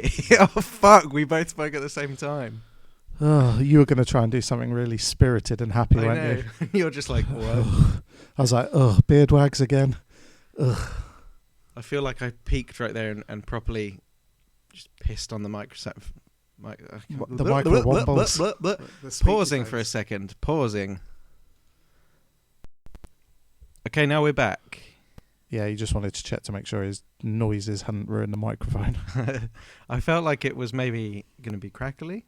Hey! Oh, fuck. We both spoke at the same time. Oh, you were going to try and do something really spirited and happy, weren't you? You're just like, what? I was like, BeardWags again. Ugh. I feel like I peaked right there and properly just pissed on the microphone. The micro wombles. Pausing for a second. Pausing. Okay, now we're back. Yeah, he just wanted to check to make sure his noises hadn't ruined the microphone. I felt like it was maybe going to be crackly.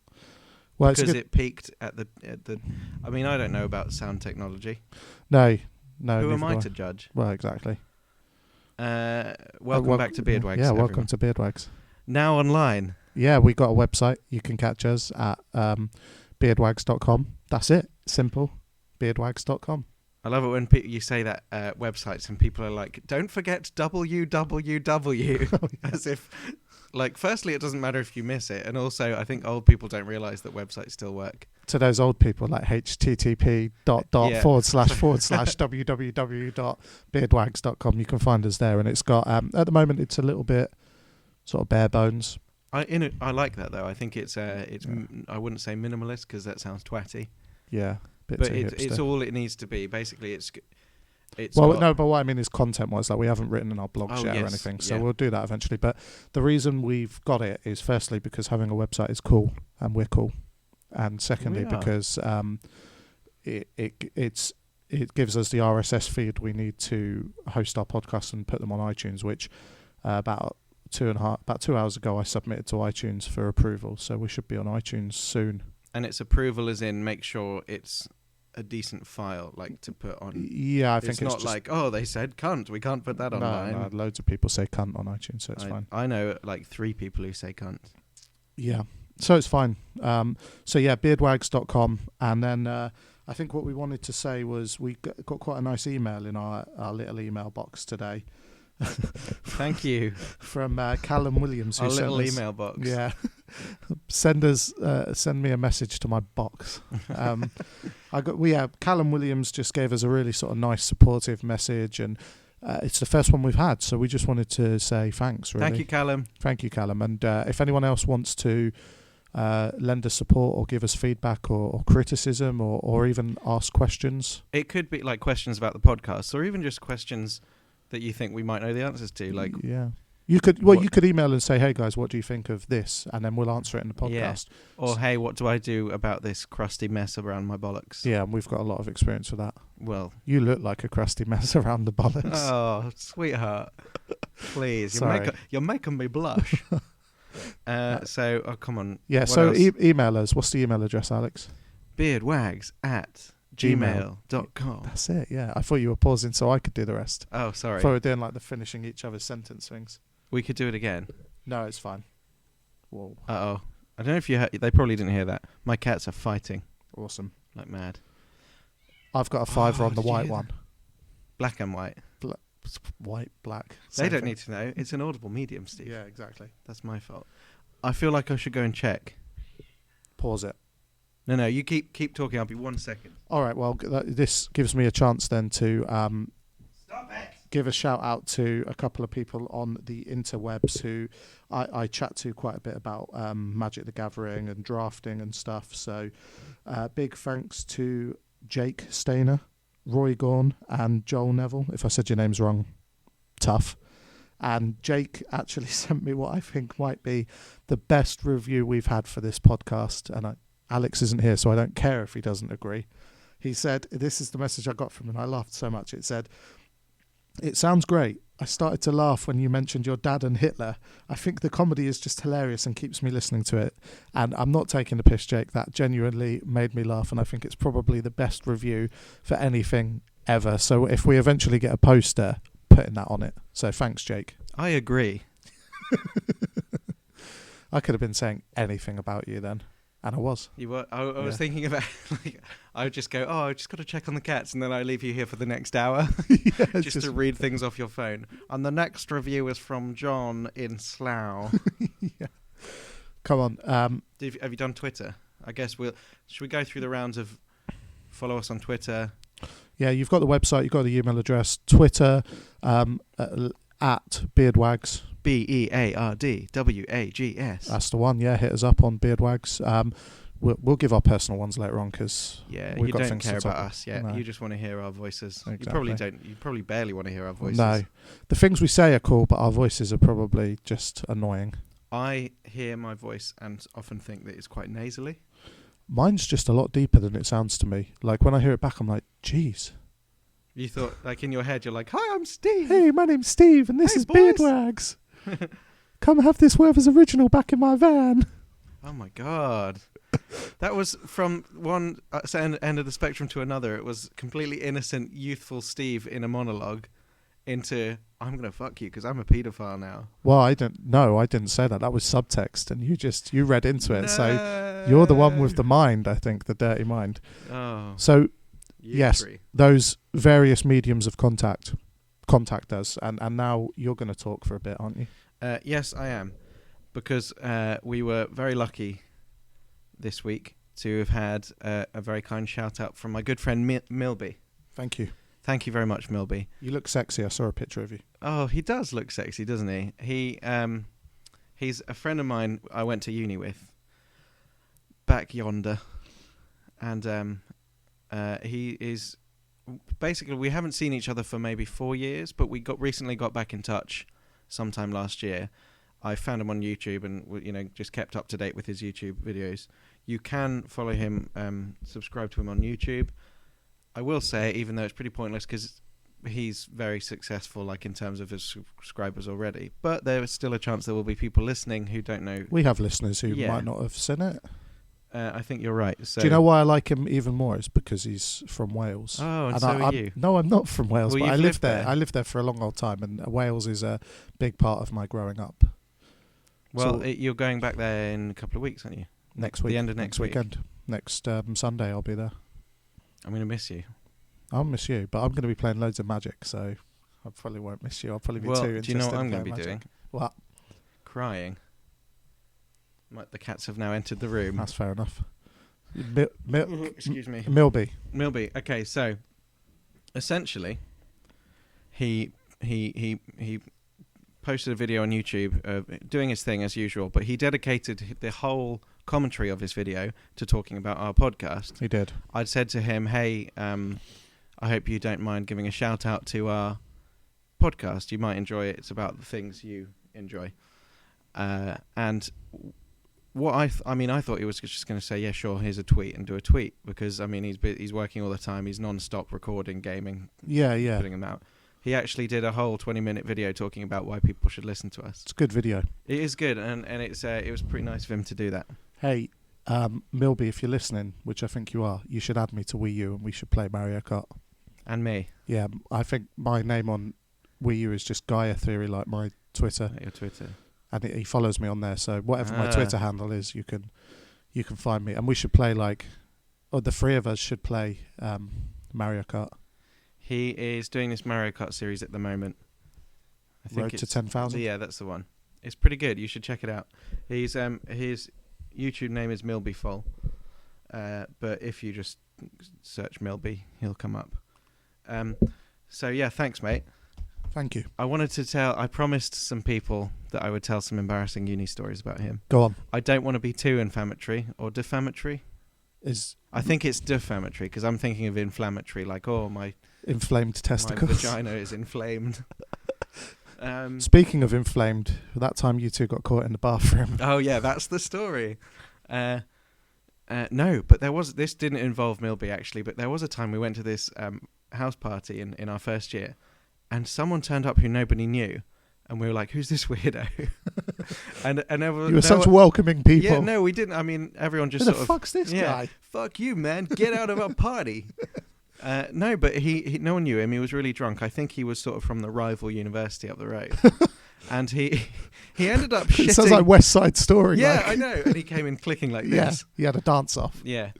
Well, because it peaked at the. I mean, I don't know about sound technology. No. Who am I to judge? Well, exactly. Welcome back to BeardWags. Yeah, welcome to BeardWags. Now online. Yeah, we got a website. You can catch us at beardwags.com. That's it. Simple. Beardwags.com. I love it when you say that websites and people are like, don't forget www. Oh, yeah. As if, like, firstly, it doesn't matter if you miss it. And also, I think old people don't realise that websites still work. To those old people, like http://www.beardwags.com. You can find us there. And it's got, at the moment, it's a little bit sort of bare bones. I like that, though. I think it's I wouldn't say minimalist because that sounds twatty. Yeah. But it's all it needs to be. Basically, it's well, no, but what I mean is content-wise, like we haven't written in our blogs yet or anything, so we'll do that eventually. But the reason we've got it is firstly because having a website is cool, and we're cool, and secondly because it gives us the RSS feed we need to host our podcasts and put them on iTunes, which about 2 hours ago I submitted to iTunes for approval, so we should be on iTunes soon. And its approval is in make sure it's a decent file, like to put on. Yeah, I think it's not like, they said cunt, we can't put that online. No, loads of people say cunt on iTunes, so it's fine. I know like 3 people who say cunt. Yeah, so it's fine. So yeah, beardwags.com. And then I think what we wanted to say was we got quite a nice email in our little email box today. Thank you. From Callum Williams. Our little email box. Yeah. Send me a message to my box. Callum Williams just gave us a really sort of nice supportive message, and it's the first one we've had, so we just wanted to say thanks, really. Thank you, Callum. And if anyone else wants to lend us support or give us feedback or criticism or even ask questions. It could be like questions about the podcast or even just questions that you think we might know the answers to. Like, yeah. You could email and say, hey guys, what do you think of this? And then we'll answer it in the podcast. Yeah. Or hey, what do I do about this crusty mess around my bollocks? Yeah, and we've got a lot of experience with that. Well, you look like a crusty mess around the bollocks. Oh, sweetheart. Please, you're making me blush. Come on. Yeah, so email us. What's the email address, Alex? beardwags@gmail.com. That's it, yeah. I thought you were pausing so I could do the rest. Oh, sorry. I thought we were doing like the finishing each other's sentence things. We could do it again. No, it's fine. Whoa. Uh-oh. I don't know if you heard. They probably didn't hear that. My cats are fighting. Awesome. Like mad. I've got a 5 on the white one. Black and white. White, black. They don't need to know. It's an audible medium, Steve. Yeah, exactly. That's my fault. I feel like I should go and check. Pause it. No, you keep talking. I'll be 1 second. All right, well, this gives me a chance then to Stop it. Give a shout out to a couple of people on the interwebs who I chat to quite a bit about Magic the Gathering and drafting and stuff. So big thanks to Jake Stainer, Roy Gorn and Joel Neville. If I said your names wrong, tough. And Jake actually sent me what I think might be the best review we've had for this podcast. And Alex isn't here, so I don't care if he doesn't agree. He said, this is the message I got from him, and I laughed so much. It said, "It sounds great. I started to laugh when you mentioned your dad and Hitler. I think the comedy is just hilarious and keeps me listening to it. And I'm not taking the piss, Jake. That genuinely made me laugh, and I think it's probably the best review for anything ever. So if we eventually get a poster, putting that on it. So thanks, Jake." I agree. I could have been saying anything about you then. And I was. You were. I was thinking about, I would just go, I just got to check on the cats, and then I leave you here for the next hour just to read things off your phone. And the next review is from John in Slough. Yeah. Come on. Have you done Twitter? I guess should we go through the rounds of follow us on Twitter? Yeah, you've got the website, you've got the email address, Twitter, at BeardWags, BeardWags. That's the one. Yeah, hit us up on BeardWags. We'll give our personal ones later on because you don't care about us yet. No. You just want to hear our voices. Exactly. You probably don't. You probably barely want to hear our voices. No, the things we say are cool, but our voices are probably just annoying. I hear my voice and often think that it's quite nasally. Mine's just a lot deeper than it sounds to me. Like when I hear it back, I'm like, "Jeez." You thought, like in your head, you're like, "Hi, I'm Steve. Hey, my name's Steve, and this is boys. BeardWags. Come have this Werther's original back in my van." Oh my god. That was from one end of the spectrum to another. It was completely innocent, youthful Steve in a monologue into, I'm going to fuck you because I'm a paedophile now. Well, I didn't say that. That was subtext, and you read into it. No. So you're the one with the mind, I think, the dirty mind. Oh. So, yes, those various mediums of contact us. And now you're going to talk for a bit, aren't you? Yes, I am. Because we were very lucky this week to have had a very kind shout out from my good friend Milby. Thank you. Thank you very much, Milby. You look sexy. I saw a picture of you. Oh, he does look sexy, doesn't he? He's a friend of mine I went to uni with back yonder. And he is basically, we haven't seen each other for maybe 4 years, but we recently got back in touch sometime last year. I found him on YouTube and just kept up to date with his YouTube videos. You can follow him, subscribe to him on YouTube. I will say, even though it's pretty pointless because he's very successful, like in terms of his subscribers already. But there is still a chance there will be people listening who don't know. We have listeners who might not have seen it. I think you're right. So do you know why I like him even more? It's because he's from Wales. Oh, and so are you? No, I'm not from Wales, well, but I lived there. I lived there for a long old time, and Wales is a big part of my growing up. Well, so you're going back there in a couple of weeks, aren't you? Next week. The end of next weekend. Next Sunday, I'll be there. I'm going to miss you. I'll miss you, but I'm going to be playing loads of Magic, so I probably won't miss you. I'll probably be too interested. Do you know what I'm going to be Magic. doing? What? Crying. The cats have now entered the room. That's fair enough. Excuse me. Milby. Okay, so essentially, he posted a video on YouTube doing his thing as usual, but he dedicated the whole commentary of his video to talking about our podcast. He did. I'd said to him, hey, I hope you don't mind giving a shout out to our podcast. You might enjoy it. It's about the things you enjoy. And what I thought he was just going to say, yeah, sure, here's a tweet and do a tweet because, he's working all the time. He's non-stop recording, gaming, putting them out. He actually did a whole 20-minute video talking about why people should listen to us. It's a good video. It is good, and it was pretty nice of him to do that. Hey, Milby, if you're listening, which I think you are, you should add me to Wii U and we should play Mario Kart. And me. Yeah, I think my name on Wii U is just Gaia Theory, like my Twitter. Like your Twitter. And he follows me on there, so whatever my Twitter handle is, you can find me. And we should play the three of us should play Mario Kart. He is doing this Mario Kart series at the moment. I think Road to 10,000? Yeah, that's the one. It's pretty good. You should check it out. His YouTube name is Milbyfol. But if you just search Milby, he'll come up. So yeah, thanks, mate. Thank you. I promised some people that I would tell some embarrassing uni stories about him. Go on. I don't want to be too inflammatory or defamatory. I think it's defamatory because I'm thinking of inflammatory, like, my inflamed testicles. My vagina is inflamed. Speaking of inflamed, that time you two got caught in the bathroom. Oh yeah, that's the story. No, but this didn't involve Milby actually, but there was a time we went to this house party in our first year, and someone turned up who nobody knew. And we were like, "Who's this weirdo?" and you were such welcoming people. Yeah, no, we didn't. Everyone just Who the fuck's this guy? Fuck you, man! Get out of our party. No, but he no one knew him. He was really drunk. I think he was sort of from the rival university up the road. And he ended up shitting. It sounds like West Side Story. Yeah, I know. And he came in clicking like this. Yeah, he had a dance off. Yeah.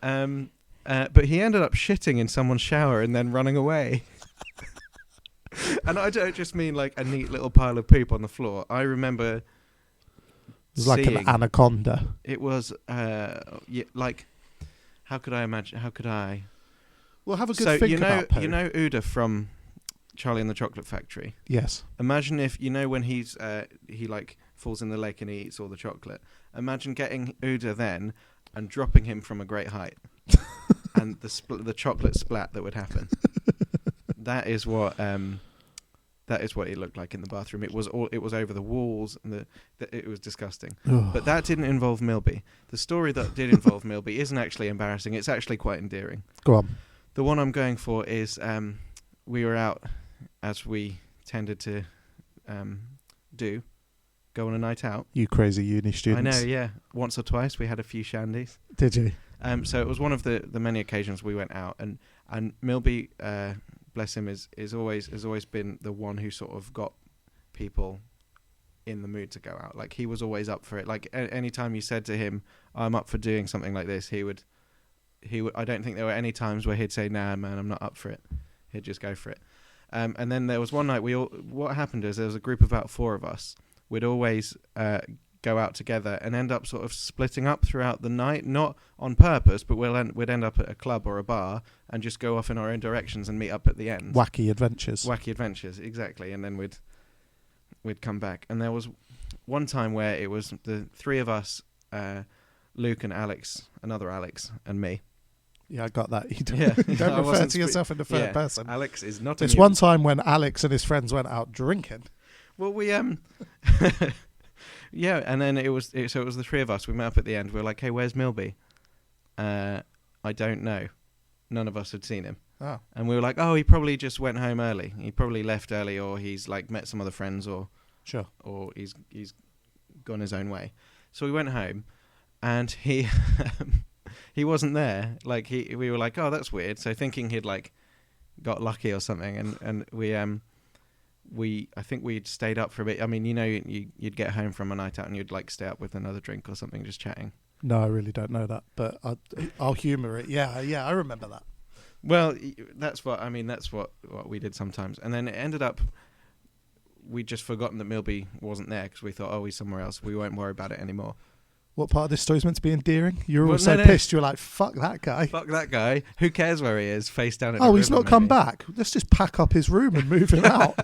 But he ended up shitting in someone's shower and then running away. And I don't just mean like a neat little pile of poop on the floor. I remember it was like an anaconda. It was like, how could I imagine? How could I? Well, have a good think about poo. You know Uda from Charlie and the Chocolate Factory. Yes. Imagine if, when he like falls in the lake and he eats all the chocolate. Imagine getting Uda then and dropping him from a great height. And the chocolate splat that would happen. That is what it looked like in the bathroom. It was over the walls, and it was disgusting. But that didn't involve Milby. The story that did involve Milby isn't actually embarrassing. It's actually quite endearing. Go on. The one I'm going for is we were out, as we tended to go on a night out. You crazy uni students. I know, yeah. Once or twice we had a few shandies. Did you? So it was one of the many occasions we went out, and Milby, bless him, has always been the one who sort of got people in the mood to go out. Like, he was always up for it. Like, any time you said to him, "I'm up for doing something like this," he would. I don't think there were any times where he'd say, "Nah, man, I'm not up for it." He'd just go for it. And then there was one night what happened is there was a group of about 4 of us. We'd always go out together and end up sort of splitting up throughout the night, not on purpose, but we'd end up at a club or a bar and just go off in our own directions and meet up at the end. Wacky adventures, exactly. And then we'd come back. And there was one time where it was the 3 of us, Luke and Alex, another Alex, and me. Yeah, I got that. You don't refer to yourself in the third person. Alex is not. It's one time when Alex and his friends went out drinking. Well, we yeah, and then it was the 3 of us. We met up at the end. We were like, "Hey, where's Milby?" I don't know. None of us had seen him. Oh. And we were like, "Oh, he probably just went home early. He probably left early, or he's like met some other friends, or sure, or he's gone his own way." So we went home, and he he wasn't there. Like, we were like, "Oh, that's weird." So thinking he'd like got lucky or something, and I think we'd stayed up for a bit. I mean, you'd get home from a night out and you'd like stay up with another drink or something, just chatting. No, I really don't know that, but I'll humour it. Yeah, I remember that. Well, that's what we did sometimes. And then it ended up, we'd just forgotten that Milby wasn't there because we thought, oh, he's somewhere else. We won't worry about it anymore. What part of this story is meant to be endearing? You were all so pissed. You were like, fuck that guy. Fuck that guy. Who cares where he is? Face down in the river, he's not maybe. Come back. Let's just pack up his room and move him out.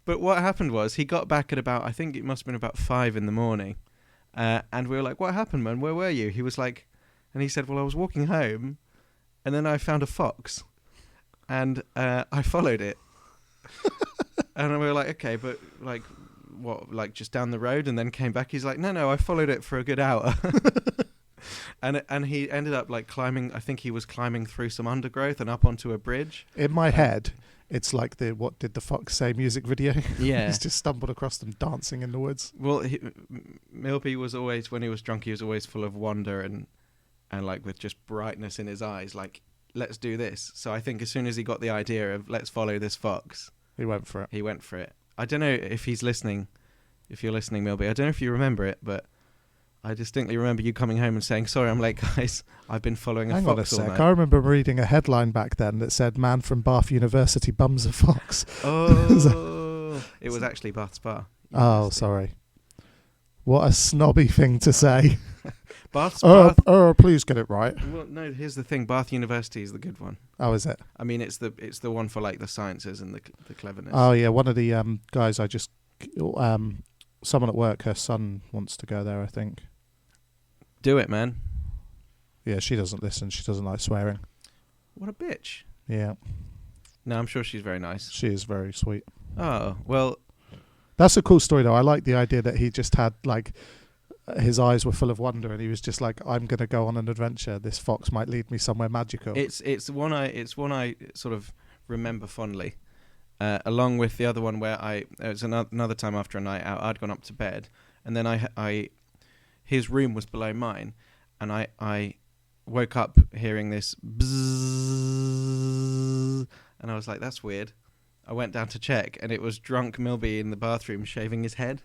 But what happened was he got back at about, I think it must have been about 5 in the morning. And we were like, what happened, man? Where were you? He was like, and he said, well, I was walking home and then I found a fox and I followed it. And we were like, okay, but like, what, like just down the road and then came back? He's like, no, I followed it for a good hour. And he ended up like climbing, I think he was climbing through some undergrowth and up onto a bridge. In my head, it's like the What Did the Fox Say music video. Yeah. He's just stumbled across them dancing in the woods. Well, Milby was always, when he was drunk, he was always full of wonder and like with just brightness in his eyes, like, let's do this. So I think as soon as he got the idea of let's follow this fox, he went for it. I don't know if he's listening, if you're listening, Milby. I don't know if you remember it, but I distinctly remember you coming home and saying, sorry, I'm late, guys. I've been following a fox all night. I remember reading a headline back then that said, man from Bath University bums a fox. Oh, it was actually Bath Spa. Oh, sorry. What a snobby thing to say. Bath. Please get it right. Well, no, here's the thing. Bath University is the good one. Oh, is it? I mean, it's the one for like the sciences and the cleverness. Oh, yeah. One of the guys I just... someone at work, her son wants to go there, I think. Do it, man. Yeah, she doesn't listen. She doesn't like swearing. What a bitch. Yeah. No, I'm sure she's very nice. She is very sweet. Oh, well... That's a cool story, though. I like the idea that he just had, like... his eyes were full of wonder and he was just like, I'm going to go on an adventure. This fox might lead me somewhere magical. It's one I sort of remember fondly. Along with the other one where it was another time after a night out, I'd gone up to bed and then his room was below mine and I woke up hearing this bzzz and I was like, that's weird. I went down to check and it was drunk Milby in the bathroom shaving his head.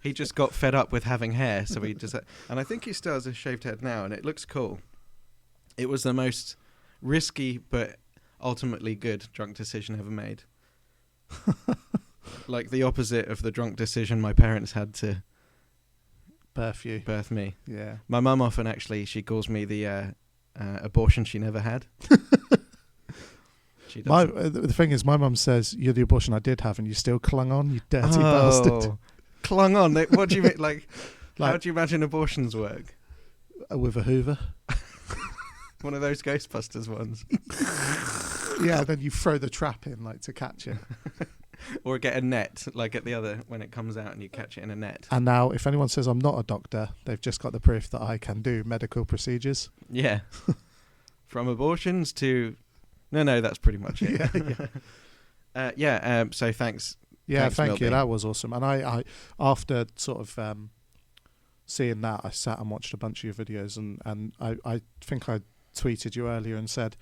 He just got fed up with having hair, so he just... And I think he still has a shaved head now, and it looks cool. It was the most risky but ultimately good drunk decision ever made. Like the opposite of the drunk decision my parents had to... Birth me. Yeah. My mum often actually, she calls me the abortion she never had. She My doesn't. the thing is, my mum says you're the abortion I did have, and you still clung on, you dirty bastard. Clung on. What do you mean? Like, Like- how do you imagine abortions work? With a Hoover. One of those Ghostbusters ones. Yeah, then you throw the trap in like to catch it. Or get a net, like at the other, when it comes out and you catch it in a net. And now, if anyone says I'm not a doctor, they've just got the proof that I can do medical procedures. Yeah. From abortions to... No, that's pretty much it. So thanks. Yeah, Thanks, thank you. Milby. That was awesome. And I after sort of seeing that, I sat and watched a bunch of your videos, and I think I tweeted you earlier and said,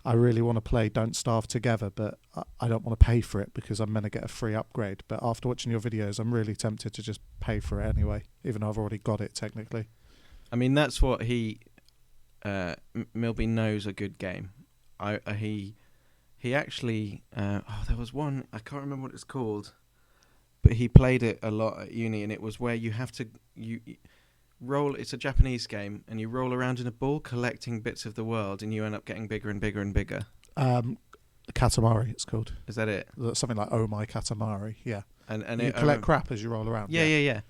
I really want to play Don't Starve Together, but I don't want to pay for it because I'm going to get a free upgrade. But after watching your videos, I'm really tempted to just pay for it anyway, even though I've already got it technically. I mean, that's what Milby knows a good game. He actually... there was one, I can't remember what it's called, but he played it a lot at uni, and it was where you have to... you roll. It's a Japanese game, and you roll around in a ball collecting bits of the world, and you end up getting bigger and bigger and bigger. Katamari, it's called. Is that it? Something like Oh My Katamari, yeah. And you collect crap as you roll around. Yeah.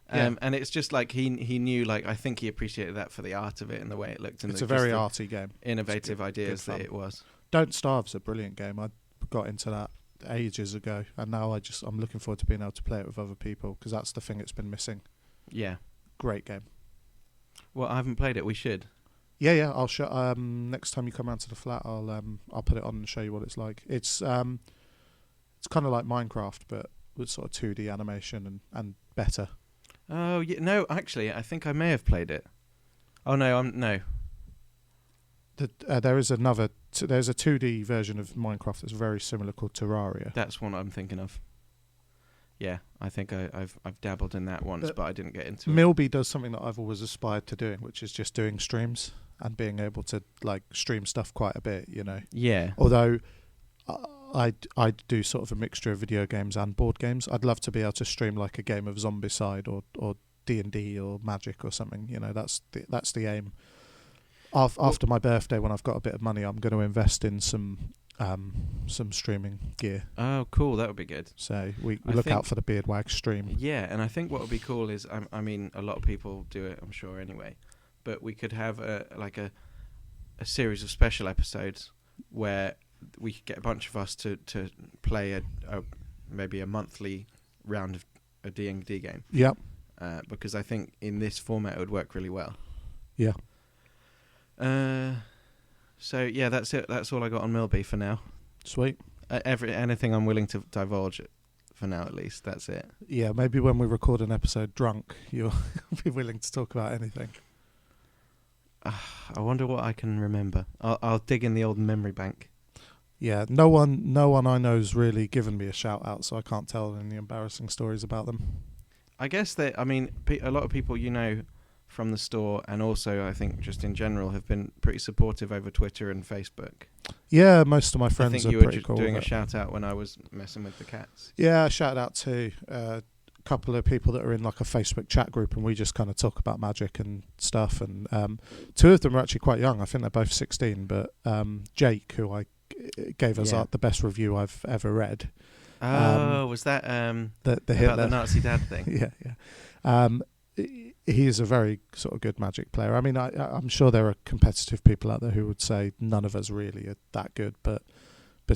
And it's just like he knew, like, I think he appreciated that for the art of it and the way it looked. And it's a very arty game. Innovative ideas that it was. Don't Starve's a brilliant game. I got into that ages ago, and now I'm looking forward to being able to play it with other people, because that's the thing it's been missing. Yeah. Great game. Well, I haven't played it. We should. Yeah. I'll show. Next time you come round to the flat, I'll put it on and show you what it's like. It's kind of like Minecraft, but with sort of 2D animation and better. Oh yeah, no. Actually, I think I may have played it. Oh no, no. There's a 2D version of Minecraft that's very similar called Terraria. That's what I'm thinking of. Yeah, I think I've dabbled in that once, but I didn't get into it. Milby does something that I've always aspired to doing, which is just doing streams and being able to like stream stuff quite a bit, you know. Yeah. Although I do sort of a mixture of video games and board games. I'd love to be able to stream like a game of Zombicide or D&D or Magic or something. You know, that's the aim. After my birthday, when I've got a bit of money, I'm going to invest in some streaming gear. Oh, cool. That would be good. So we look out for the BeardWags stream. Yeah, and I think what would be cool is, I mean, a lot of people do it, I'm sure, anyway. But we could have a series of special episodes where we could get a bunch of us to play maybe a monthly round of a D&D game. Yep. Because I think in this format it would work really well. Yeah. So yeah, that's it. That's all I got on Milby for now. Sweet. Anything I'm willing to divulge for now, at least. That's it. Yeah, maybe when we record an episode drunk, you'll be willing to talk about anything. I wonder what I can remember. I'll dig in the old memory bank. Yeah, no one I know's really given me a shout out, so I can't tell any embarrassing stories about them. I guess that, I mean, a lot of people you know from the store, and also I think just in general, have been pretty supportive over Twitter and Facebook. Yeah, most of my friends I think are you were pretty just cool. doing a shout out when I was messing with the cats. Yeah, shout out to a couple of people that are in like a Facebook chat group, and we just kind of talk about Magic and stuff. And two of them are actually quite young. I think they're both 16. But Jake, who I gave us the best review I've ever read. Was that the about the Nazi dad thing? Yeah. He is a very sort of good Magic player. I mean, I'm sure there are competitive people out there who would say none of us really are that good, but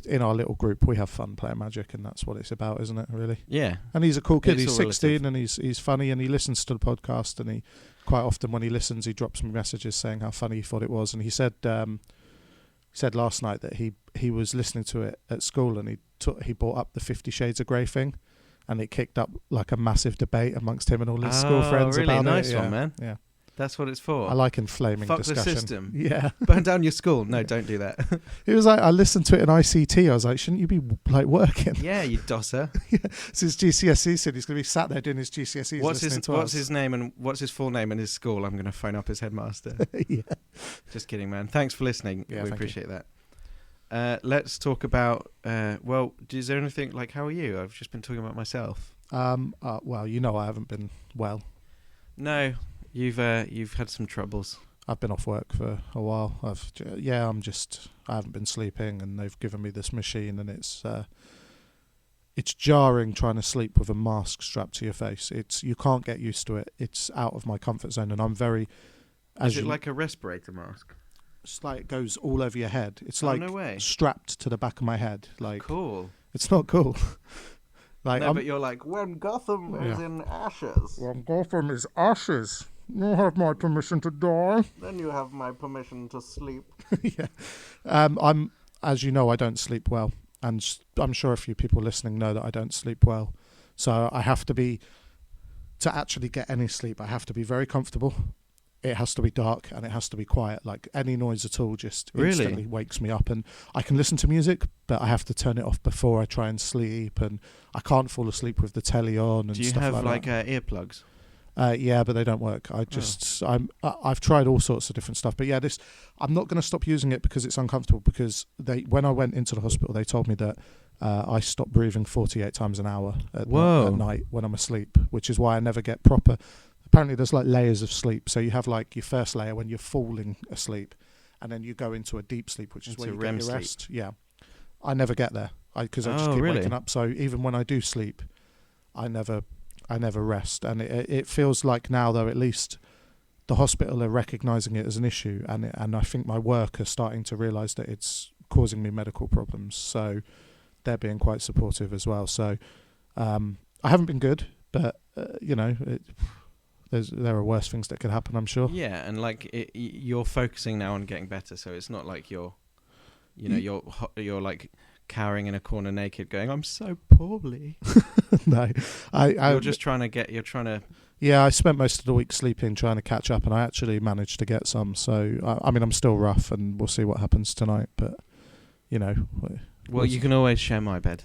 in our little group we have fun playing Magic, and that's what it's about, isn't it? Really? Yeah. And he's a cool kid. It's he's 16 and he's funny, and he listens to the podcast, and he quite often when he listens he drops me messages saying how funny he thought it was. And he said last night that he was listening to it at school, and he brought up the 50 Shades of Grey thing. And it kicked up like a massive debate amongst him and all his school friends really about nice it. one, man. Yeah, that's what it's for. I like inflaming Fuck discussion. the system. Yeah, burn down your school. No, don't do that. He was like, I listened to it in ICT. I was like, shouldn't you be like working? Yeah, you dosser. Yeah. So his GCSE said he's going to be sat there doing his GCSEs. What's his name and what's his full name and his school? I'm going to phone up his headmaster. Yeah. Just kidding, man. Thanks for listening. Yeah, we appreciate that. Let's talk about. Well, is there anything like? How are you? I've just been talking about myself. Well, you know I haven't been well. No, you've had some troubles. I've been off work for a while. I haven't been sleeping, and they've given me this machine, and it's jarring trying to sleep with a mask strapped to your face. You can't get used to it. It's out of my comfort zone, and I'm very. Is it like a respirator mask? It's like it goes all over your head. It's no way. strapped to the back of my head. Like cool. It's not cool. But you're like, when Gotham is in ashes. When Gotham is ashes, you have my permission to die. Then you have my permission to sleep. Yeah. As you know, I don't sleep well. And I'm sure a few people listening know that I don't sleep well. So I have to actually get any sleep, I have to be very comfortable. It has to be dark and it has to be quiet. Like any noise at all just instantly wakes me up. And I can listen to music, but I have to turn it off before I try and sleep. And I can't fall asleep with the telly on and stuff like that. Do you have earplugs? Yeah, but they don't work. I've tried all sorts of different stuff. But yeah, I'm not going to stop using it because it's uncomfortable. Because when I went into the hospital, they told me that I stop breathing 48 times an hour at night when I'm asleep, which is why I never get proper. Apparently, there's like layers of sleep. So you have like your first layer when you're falling asleep, and then you go into a deep sleep, which is where you get your rest. Yeah, I never get there because I just keep waking up. So even when I do sleep, I never rest, and it feels like now though at least the hospital are recognising it as an issue, and I think my work are starting to realise that it's causing me medical problems. So they're being quite supportive as well. So I haven't been good, but there are worse things that could happen, I'm sure. Yeah, and like you're focusing now on getting better, so it's not like you're like cowering in a corner naked, going, "I'm so poorly." No, you're trying to. Yeah, I spent most of the week sleeping, trying to catch up, and I actually managed to get some. So I mean, I'm still rough, and we'll see what happens tonight. But well, you can always share my bed.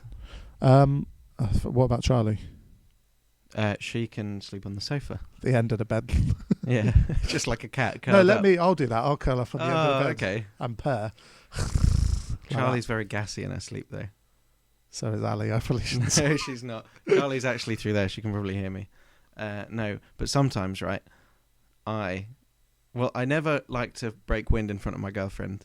What about Charlie? She can sleep on the sofa. The end of the bed. Yeah, just like a cat. No, I'll do that. I'll curl up on the end of the bed. Okay. And purr. Charlie's very gassy in her sleep, though. So is Ali. I probably shouldn't say. No, she's not. Charlie's actually through there. She can probably hear me. No, but sometimes, right, I never like to break wind in front of my girlfriend,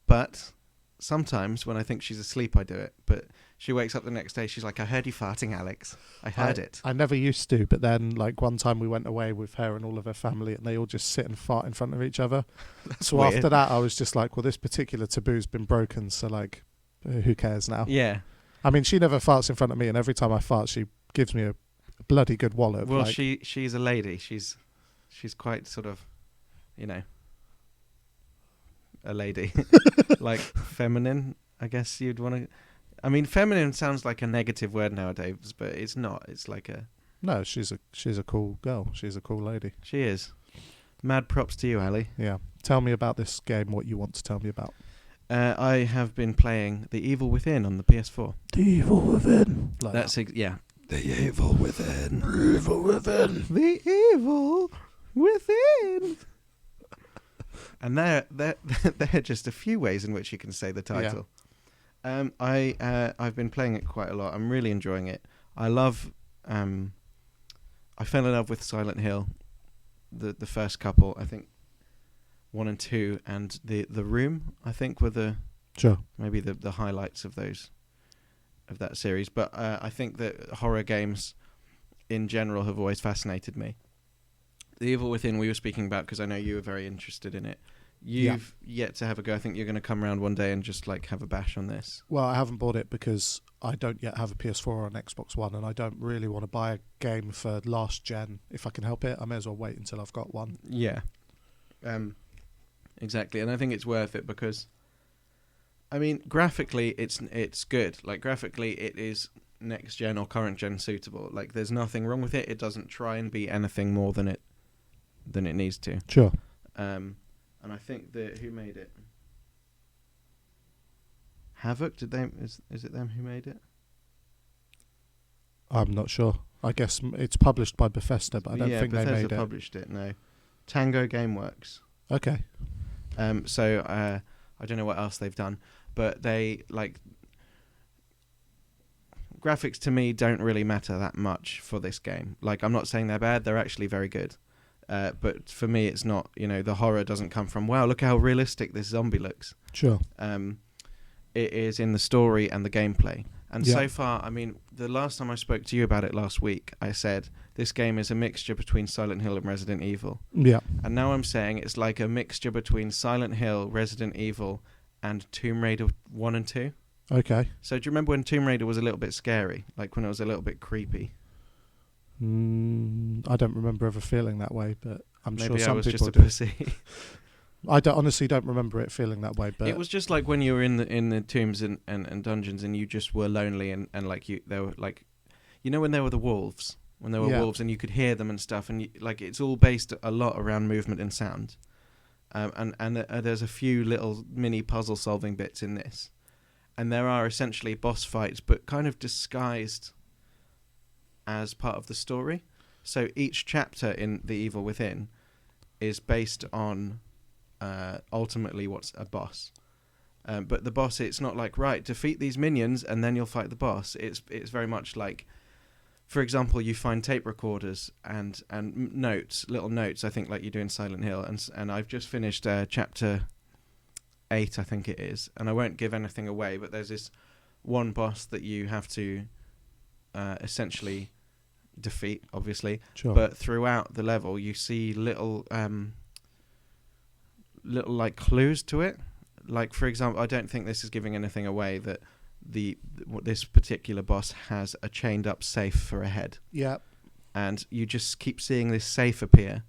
but sometimes when I think she's asleep, I do it. But she wakes up the next day, she's like, "I heard you farting, Alex. I heard it." I never used to, but then like one time we went away with her and all of her family, and they all just sit and fart in front of each other. So weird. After that, I was just like, well, this particular taboo's been broken, so like, who cares now? Yeah. I mean, she never farts in front of me, and every time I fart, she gives me a bloody good wallop. Well, she's a lady. She's quite sort of, a lady. Like feminine, I guess you'd want to. I mean, feminine sounds like a negative word nowadays, but it's not. It's like a. No, she's a cool girl. She's a cool lady. She is. Mad props to you, Ali. Yeah. Tell me about this game. What you want to tell me about? I have been playing The Evil Within on the PS4. The Evil Within. Like that's yeah. The Evil Within. The Evil Within. The Evil Within. And they're just a few ways in which you can say the title. Yeah. I've been playing it quite a lot. I'm really enjoying it. I love. I fell in love with Silent Hill, the first couple. I think 1 and 2, and the Room. I think were maybe the highlights of that series. But I think that horror games in general have always fascinated me. The Evil Within we were speaking about because I know you were very interested in it. You've yet to have a go. I think you're going to come around one day and just like have a bash on this. Well, I haven't bought it because I don't yet have a PS4 or an Xbox One, and I don't really want to buy a game for last gen if I can help it. I may as well wait until I've got one. Yeah. Exactly, and I think it's worth it because, I mean, graphically it's good. Like graphically, it is next gen or current gen suitable. Like there's nothing wrong with it. It doesn't try and be anything more than it needs to. Sure. And I think that who made it? Havoc? Is it them who made it? I'm not sure. I guess it's published by Bethesda, but I don't think Bethesda they made it. Published it. No, Tango Gameworks. Okay. So I don't know what else they've done, but they like graphics to me don't really matter that much for this game. Like I'm not saying they're bad; they're actually very good. But for me, it's not. The horror doesn't come from, wow, look how realistic this zombie looks. Sure. It is in the story and the gameplay. And so far, I mean, the last time I spoke to you about it last week, I said this game is a mixture between Silent Hill and Resident Evil. Yeah. And now I'm saying it's like a mixture between Silent Hill, Resident Evil, and Tomb Raider 1 and 2. Okay. So do you remember when Tomb Raider was a little bit scary? Like when it was a little bit creepy? I don't remember ever feeling that way, but I'm sure some people do. Maybe I was just a pussy. I honestly don't remember it feeling that way, but it was just like when you were in the tombs and dungeons and you just were lonely and like there were like, when there were the wolves, wolves and you could hear them and stuff, and like it's all based a lot around movement and sound, and there's a few little mini puzzle solving bits in this, and there are essentially boss fights but kind of disguised as part of the story. So each chapter in The Evil Within is based on ultimately what's a boss, but the boss, it's not like, right, defeat these minions and then you'll fight the boss. It's very much like, for example, you find tape recorders and little notes, I think, like you do in Silent Hill, and I've just finished chapter 8, I think it is, and I won't give anything away, but there's this one boss that you have to essentially defeat, obviously. Sure. But throughout the level you see little like clues to it. Like, for example, I don't think this is giving anything away, that this particular boss has a chained up safe for a head. Yeah. And you just keep seeing this safe appear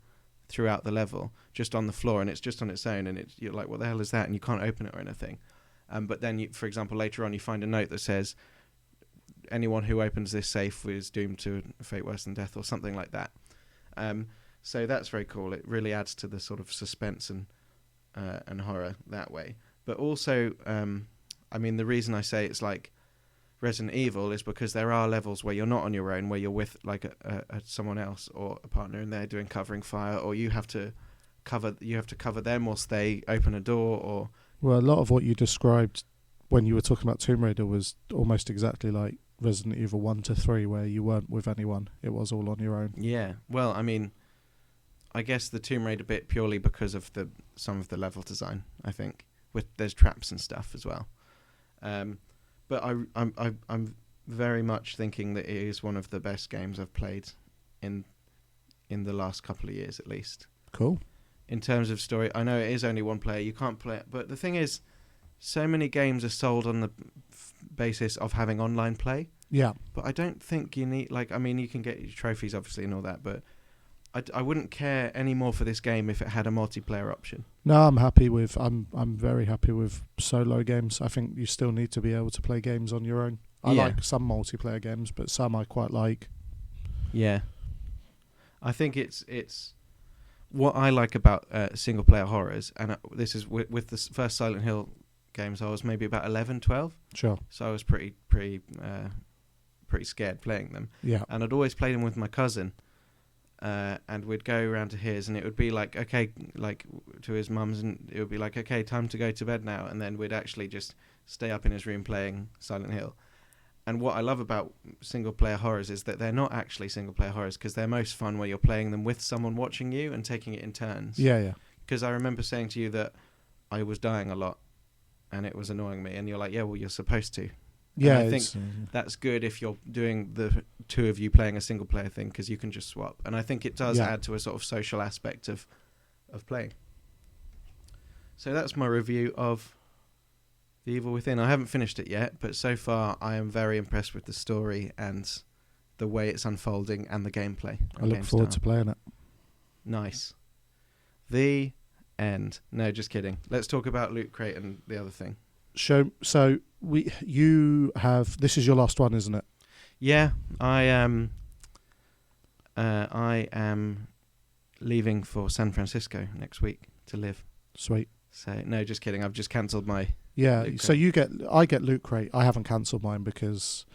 throughout the level, just on the floor, and it's just on its own, and you're like, what the hell is that? And you can't open it or anything. But then, for example, later on you find a note that says, anyone who opens this safe is doomed to a fate worse than death, or something like that. So that's very cool. It really adds to the sort of suspense and horror that way. But also, I mean, the reason I say it's like Resident Evil is because there are levels where you're not on your own, where you're with like someone else or a partner, and they're doing covering fire, or you have to cover them whilst they open a door. Or well, a lot of what you described when you were talking about Tomb Raider was almost exactly like Resident Evil 1 to 3, where you weren't with anyone. It was all on your own. Yeah. Well, I mean, I guess the Tomb Raider bit purely because of some of the level design, I think. There's traps and stuff as well. But I'm very much thinking that it is one of the best games I've played in the last couple of years, at least. Cool. In terms of story, I know it is only one player. You can't play it, but the thing is, so many games are sold on the basis of having online play. Yeah. But I don't think you need, like, I mean, you can get your trophies obviously and all that, but I wouldn't care any more for this game if it had a multiplayer option. No, I'm very happy with solo games. I think you still need to be able to play games on your own. I like some multiplayer games, but some I quite like. Yeah. I think it's what I like about single player horrors, and this is with the first Silent Hill games, I was maybe about 11, 12. Sure. So I was pretty scared playing them. Yeah. And I'd always play them with my cousin. And we'd go around to his, and it would be like, okay, like to his mum's, and it would be like, okay, time to go to bed now. And then we'd actually just stay up in his room playing Silent Hill. And what I love about single player horrors is that they're not actually single player horrors, because they're most fun where you're playing them with someone watching you and taking it in turns. Yeah, yeah. Because I remember saying to you that I was dying a lot and it was annoying me, and you're like, yeah, well, you're supposed to. Yeah, and I think that's good if you're doing the two of you playing a single player thing, because you can just swap. And I think it does add to a sort of social aspect of playing. So that's my review of The Evil Within. I haven't finished it yet, but so far I am very impressed with the story and the way it's unfolding and the gameplay. I look forward to playing it. Nice. The end. No, just kidding. Let's talk about Loot Crate and the other thing. So you have, this is your last one, isn't it? Yeah, I am leaving for San Francisco next week to live. Sweet. So no, just kidding. I've just cancelled my. Yeah. So I get Loot Crate. I haven't cancelled mine because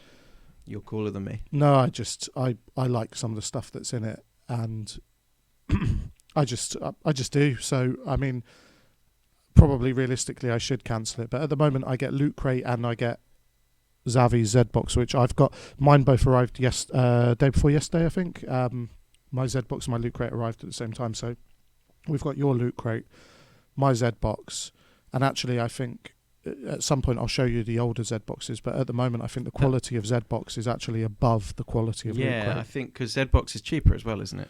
you're cooler than me. No, I like some of the stuff that's in it, and I just do. So I mean, probably realistically I should cancel it, but at the moment I get Loot Crate and I get Xavi's Z-BOX, which I've got. Mine both arrived day before yesterday, I think. My Z-Box and my Loot Crate arrived at the same time. So we've got your Loot Crate, my Z-Box, and actually I think at some point I'll show you the older Z-Boxes, but at the moment I think the quality of Z-Box is actually above the quality of Loot Crate. Yeah, I think because Z-Box is cheaper as well, isn't it?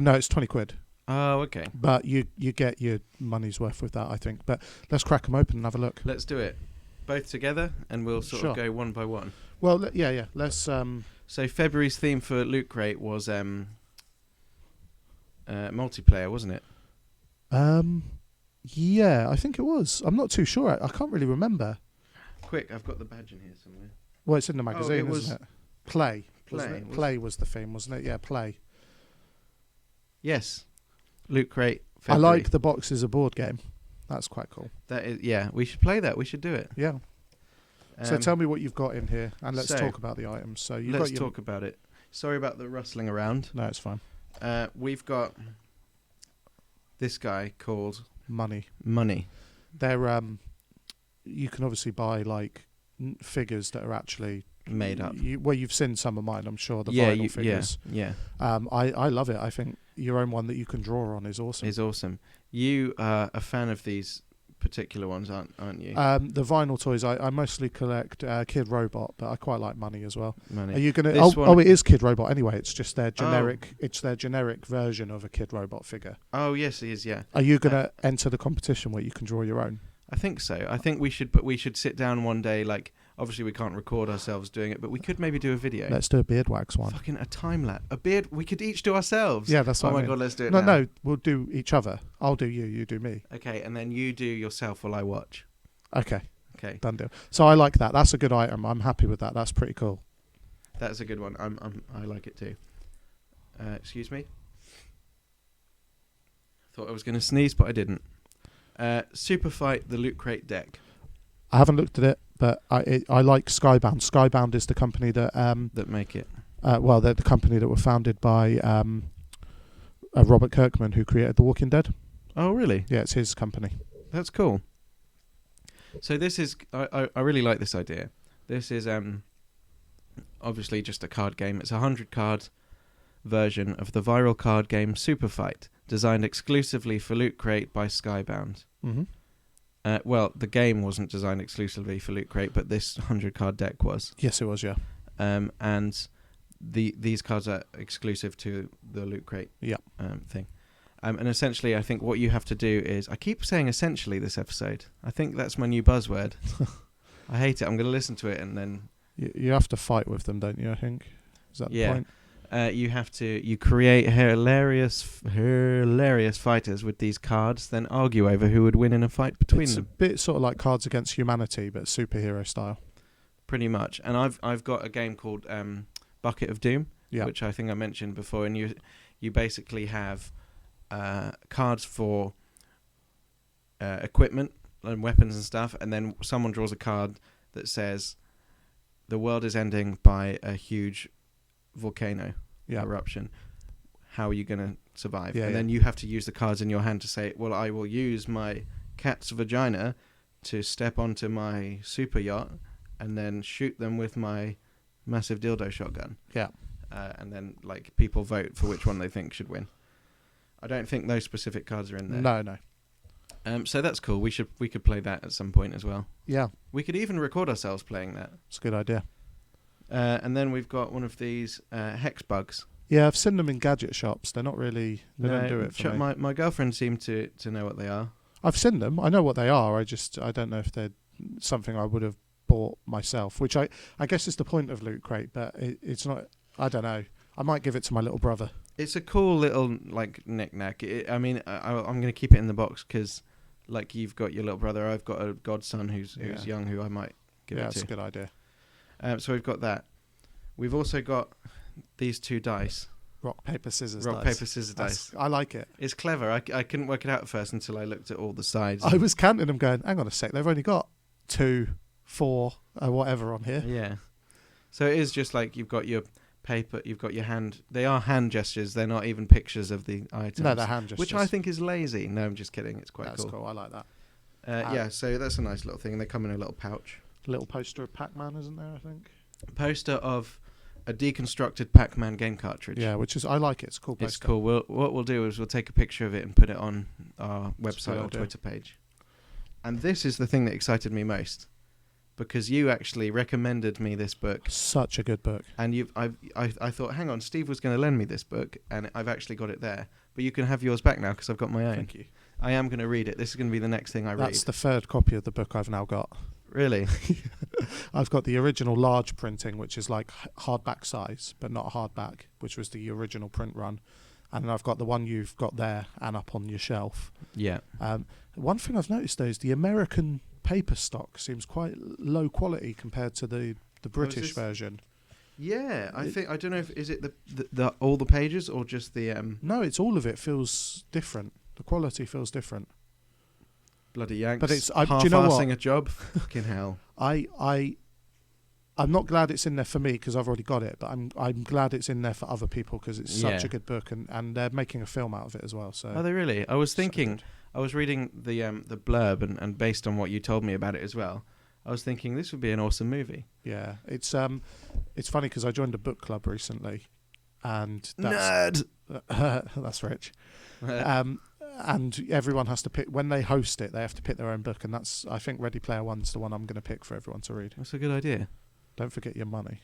No, it's 20 quid. Oh, okay. But you get your money's worth with that, I think. But let's crack them open and have a look. Let's do it. Both together, and we'll sort of go one by one. Well, yeah. Let's... So February's theme for Loot Crate was multiplayer, wasn't it? Yeah, I think it was. I'm not too sure. I can't really remember. Quick, I've got the badge in here somewhere. Well, it's in the magazine, isn't it? Play. Play was the theme, wasn't it? Yeah, play. Yes. Loot Crate, February. I like the box as a board game. That's quite cool. That is, yeah, we should play that. We should do it. Yeah. So tell me what you've got in here, and let's talk about the items. So let's talk about it. Sorry about the rustling around. No, it's fine. We've got this guy called Money. They're you can obviously buy like figures that are actually made up. You've seen some of mine, I'm sure. The vinyl figures. Yeah. I love it. I think your own one that you can draw on is awesome. You are a fan of these particular ones, aren't you? The vinyl toys, I mostly collect Kid Robot, but I quite like Money as well. Money. Are you gonna? It is Kid Robot anyway. It's just their generic. It's their generic version of a Kid Robot figure. Oh yes, it is. Yeah. Are you gonna enter the competition where you can draw your own? I think so. I think we should. But we should sit down one day. Like, obviously, we can't record ourselves doing it, but we could maybe do a video. Let's do a BeardWags one. Fucking a time lapse. A beard. We could each do ourselves. Yeah, that's what Oh I my mean. god, let's do it. now. No, we'll do each other. I'll do you. You do me. Okay, and then you do yourself while I watch. Okay. Okay. Done deal. So I like that. That's a good item. I'm happy with that. That's pretty cool. That's a good one. I like it too. Excuse me. Thought I was going to sneeze, but I didn't. Super Fight the Loot Crate deck. I haven't looked at it, but I like Skybound. Skybound is the company that make it. Well, they're the company that were founded by Robert Kirkman, who created The Walking Dead. Oh, really? Yeah, it's his company. That's cool. So this is I really like this idea. This is obviously just a card game. It's a 100-card version of the viral card game Super Fight, designed exclusively for Loot Crate by Skybound. Mm-hmm. Well, the game wasn't designed exclusively for Loot Crate, but this 100-card deck was. Yes, it was, yeah. And these cards are exclusive to the Loot Crate thing. And essentially, I think what you have to do is... I keep saying essentially this episode. I think that's my new buzzword. I hate it. I'm going to listen to it and then... You have to fight with them, don't you, I think? Is that the point? You create hilarious fighters with these cards, then argue over who would win in a fight between them. It's a bit sort of like Cards Against Humanity, but superhero style. Pretty much. And I've got a game called Bucket of Doom, which I think I mentioned before, and you basically have cards for equipment and weapons and stuff, and then someone draws a card that says the world is ending by a huge volcano eruption. How are you going to survive? Then you have to use the cards in your hand to say, well, I will use my cat's vagina to step onto my super yacht and then shoot them with my massive dildo shotgun. Yeah. And then like people vote for which one they think should win. I don't think those specific cards are in there. No. So that's cool. We could play that at some point as well. Yeah. We could even record ourselves playing that. It's a good idea. And then we've got one of these hex bugs. Yeah, I've seen them in gadget shops. They're not really... They don't do it for me. My girlfriend seemed to know what they are. I've seen them. I know what they are. I don't know if they're something I would have bought myself, which I guess is the point of Loot Crate, but it's not... I don't know. I might give it to my little brother. It's a cool little like knick-knack. I'm going to keep it in the box because like you've got your little brother, I've got a godson who's young who I might give it to. Yeah, that's a good idea. So we've got that. We've also got these two dice. Rock, paper, scissors dice. I like it. It's clever. I couldn't work it out at first until I looked at all the sides. I was counting them going, hang on a sec, they've only got 2, 4, whatever on here. Yeah. So it is just like you've got your paper, you've got your hand. They are hand gestures. They're not even pictures of the items. No, they're hand gestures. Which I think is lazy. No, I'm just kidding. It's quite cool. That's cool. I like that. Yeah, so that's a nice little thing. They come in a little pouch. Little poster of Pac-Man, isn't there, I think? Poster of a deconstructed Pac-Man game cartridge. Yeah, which is I like it. It's a cool. It's cool. What we'll do is we'll take a picture of it and put it on our website or Twitter page. And this is the thing that excited me most, because you actually recommended me this book. Such a good book. And I thought, hang on, Steve was going to lend me this book, and I've actually got it there. But you can have yours back now because I've got my own. Thank you. I am going to read it. This is going to be the next thing I read. That's the third copy of the book I've now got. Really? I've got the original large printing, which is like hardback size, but not hardback, which was the original print run. And then I've got the one you've got there and up on your shelf. Yeah. One thing I've noticed, though, is the American paper stock seems quite low quality compared to the British version. Yeah, I don't know if is it the all the pages or just the No, it's all of it feels different. The quality feels different. Bloody Yanks. But it's do you know what? A job. Fucking hell. I'm not glad it's in there for me because I've already got it, but I'm glad it's in there for other people because it's such a good book, and they're making a film out of it as well. So are they really? I was thinking, I was reading the blurb, and based on what you told me about it as well, I was thinking this would be an awesome movie. Yeah, it's funny because I joined a book club recently, and nerd. That's rich. And everyone has to pick when they host it. They have to pick their own book, and that's I think Ready Player One's the one I'm going to pick for everyone to read. That's a good idea. Don't forget your money.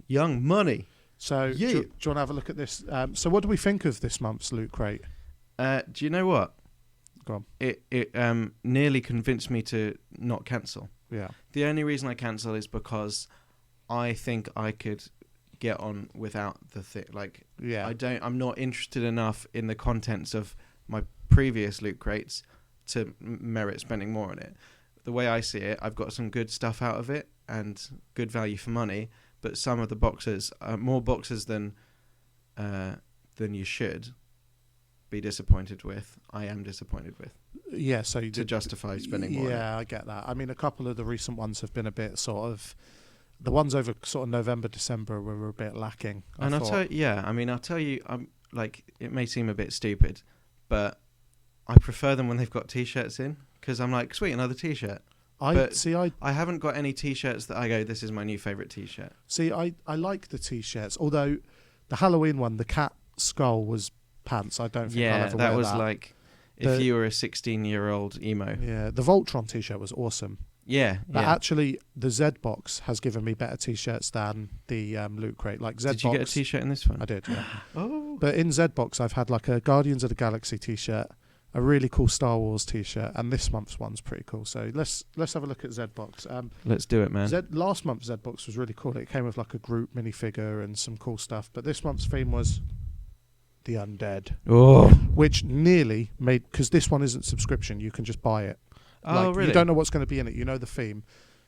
Young money. So do you want to have a look at this? So what do we think of this month's Loot Crate? Do you know what? Go on. It nearly convinced me to not cancel. Yeah. The only reason I cancel is because I think I could get on without the thing. Like, yeah. I'm not interested enough in the contents of my previous Loot Crates to merit spending more on it. The way I see it, I've got some good stuff out of it and good value for money, but some of the boxes are more boxes than you should be disappointed with. I am disappointed with. Yeah, so to justify spending more. Yeah, I get that. I mean, a couple of the recent ones have been a bit sort of. The ones over sort of November, December were a bit lacking. I'll tell you, like, it may seem a bit stupid, but I prefer them when they've got T-shirts in, because I'm like, sweet, another T-shirt. I haven't got any T-shirts that I go, this is my new favourite T-shirt. See, I like the T-shirts, although the Halloween one, the cat skull was pants. I don't think I'll ever wear that. Yeah, that was like, if you were a 16-year-old emo. Yeah, the Voltron T-shirt was awesome. Yeah, but actually, the Z-BOX has given me better T-shirts than the Loot Crate. Like Z-BOX. Did you get a T-shirt in this one? I did, yeah. Oh. But in Z-BOX, I've had like a Guardians of the Galaxy T-shirt, a really cool Star Wars T-shirt, and this month's one's pretty cool. So let's have a look at Z-BOX. Let's do it, man. Last month's Z-BOX was really cool. It came with like a Groot minifigure and some cool stuff. But this month's theme was the undead. Oh. Which nearly made, because this one isn't subscription, you can just buy it. Oh, really? You don't know what's going to be in it. You know the theme.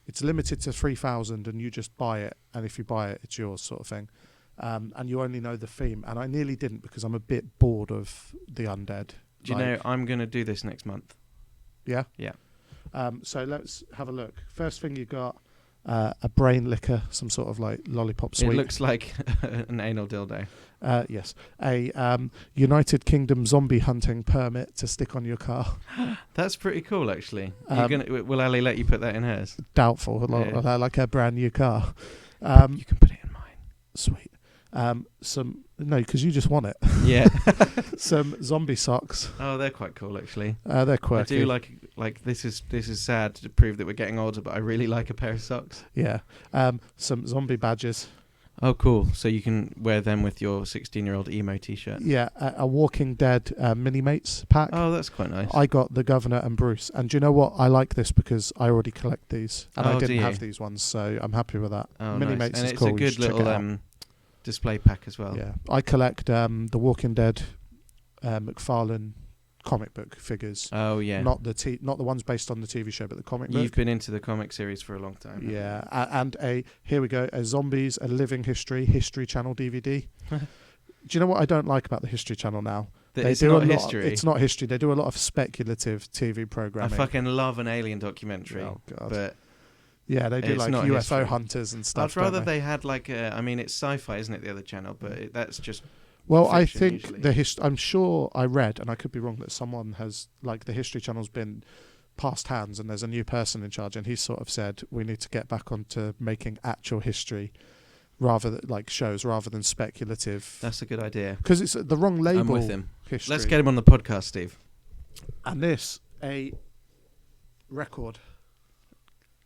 It's limited to 3,000 and you just buy it. And if you buy it, it's yours sort of thing. And you only know the theme. And I nearly didn't because I'm a bit bored of the undead. Do you know, I'm going to do this next month. Yeah? Yeah. So let's have a look. First thing you got, a brain licker, some sort of like lollipop sweet. It looks like an anal dildo. Yes. A United Kingdom zombie hunting permit to stick on your car. That's pretty cool, actually. Will Ali let you put that in hers? Doubtful. Like a brand new car. You can put it in mine. Sweet. No, because you just want it. Yeah. Some zombie socks. Oh, they're quite cool, actually. They're quirky. I do like this is sad to prove that we're getting older, but I really like a pair of socks. Yeah. Some zombie badges. Oh, cool. So you can wear them with your 16-year-old emo T-shirt. Yeah, a Walking Dead Mini-Mates pack. Oh, that's quite nice. I got the Governor and Bruce. And do you know what? I like this because I already collect these. And I didn't have these ones, so I'm happy with that. Oh, Mini-Mates nice. is cool. And it's a good little display pack as well. Yeah. I collect the Walking Dead McFarlane comic book figures. Oh, yeah. Not the ones based on the TV show, but the comic book. You've been into the comic series for a long time. Yeah. And here we go, a Zombies, a Living History Channel DVD. Do you know what I don't like about the History Channel now? It's not history. It's not history. They do a lot of speculative TV programming. I fucking love an alien documentary. Oh, God. But yeah, they do like UFO history. hunters and stuff. I'd rather they had like it's sci-fi, isn't it, the other channel? But that's just... Well, I think I'm sure I read, and I could be wrong, that someone has, like, the History Channel's been passed hands and there's a new person in charge, and he sort of said, we need to get back onto making actual history. shows rather than speculative. That's a good idea. Because it's the wrong label. I'm with him. History. Let's get him on the podcast, Steve. And this, a record.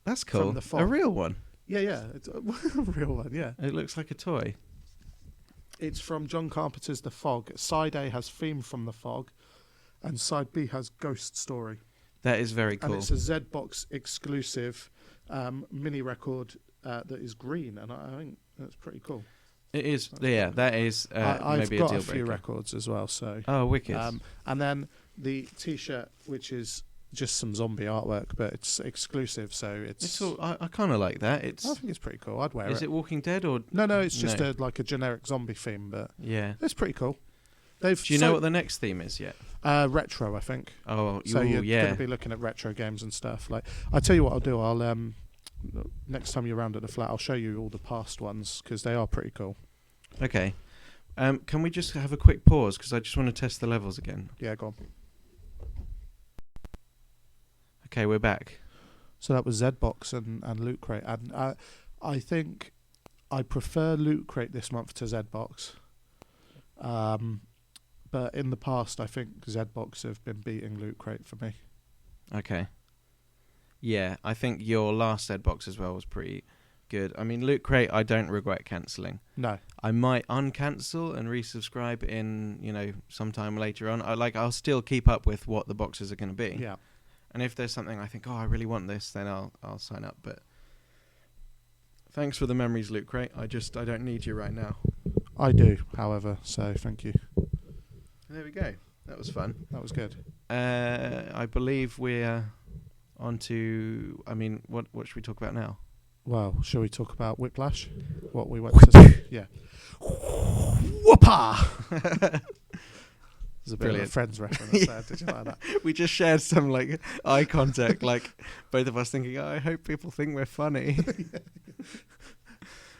That's cool. From the Fog. A real one. Yeah, it's a real one. Yeah, it looks like a toy. It's from John Carpenter's The Fog. Side A has Theme from The Fog, and Side B has Ghost Story. That is very cool. And it's a Z-BOX exclusive mini record that is green, and I think that's pretty cool. It is. That is I've maybe got a deal a few breaker. records as well. So. Oh, wicked. And then the T-shirt, which is just some zombie artwork, but it's exclusive, so it's. I kind of like that. I think it's pretty cool. I'd wear it. Is it Walking Dead or? No, it's just a generic zombie theme, but yeah, it's pretty cool. Do you know what the next theme is yet? Retro, I think. Oh, so you're going to be looking at retro games and stuff. Like, I tell you what I'll do. I'll next time you're around at the flat, I'll show you all the past ones because they are pretty cool. Okay. Can we just have a quick pause because I just want to test the levels again? Yeah, go on. Okay, we're back. So that was Z-BOX and LootCrate, and I think I prefer LootCrate this month to Z-BOX. But in the past, I think Z-BOX have been beating LootCrate for me. Okay. Yeah, I think your last Z-BOX as well was pretty good. I mean, LootCrate, I don't regret cancelling. No. I might uncancel and resubscribe in, sometime later on. I'll still keep up with what the boxes are going to be. Yeah. And if there's something I think, I really want this, then I'll sign up. But thanks for the memories, LootCrate. I don't need you right now. I do, however, so thank you. There we go. That was fun. That was good. I believe we're on to... I mean, what should we talk about now? Well, shall we talk about Whiplash? What we went to see? Yeah. Whoopah! There's a bit of a Friends reference there. Did you like that? We just shared some eye contact, both of us thinking, I hope people think we're funny.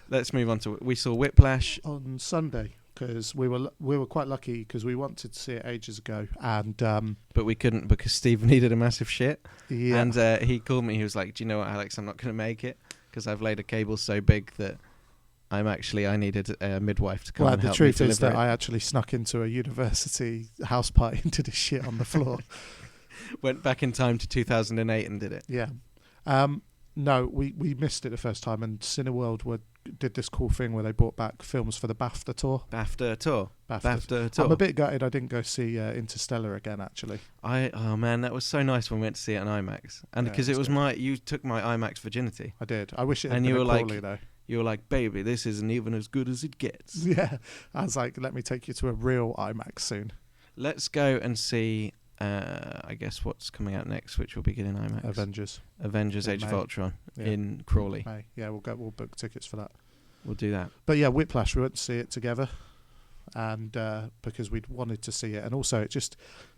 Let's move on to... We saw Whiplash on Sunday because we were quite lucky because we wanted to see it ages ago, and but we couldn't because Steve needed a massive shit. Yeah. And he called me. He was like, "Do you know what, Alex? I'm not going to make it because I've laid a cable so big that I needed a midwife to come and help me deliver it." The truth is that I actually snuck into a university house party and did a shit on the floor. Went back in time to 2008 and did it. Yeah. No, we missed it the first time, and Cineworld did this cool thing where they brought back films for the BAFTA tour. BAFTA tour. I'm a bit gutted I didn't go see Interstellar again, actually. Oh man, that was so nice when we went to see it in IMAX, and because it was you took my IMAX virginity. I did. I wish it had been a Crawley, though. You were like, baby, this isn't even as good as it gets. Yeah, I was like, let me take you to a real IMAX soon. Let's go and see. I guess what's coming out next, which will begin in IMAX. Avengers: Age of Ultron in Crawley. May. Yeah, we'll book tickets for that. We'll do that. But yeah, Whiplash, we went to see it together, and because we'd wanted to see it, and also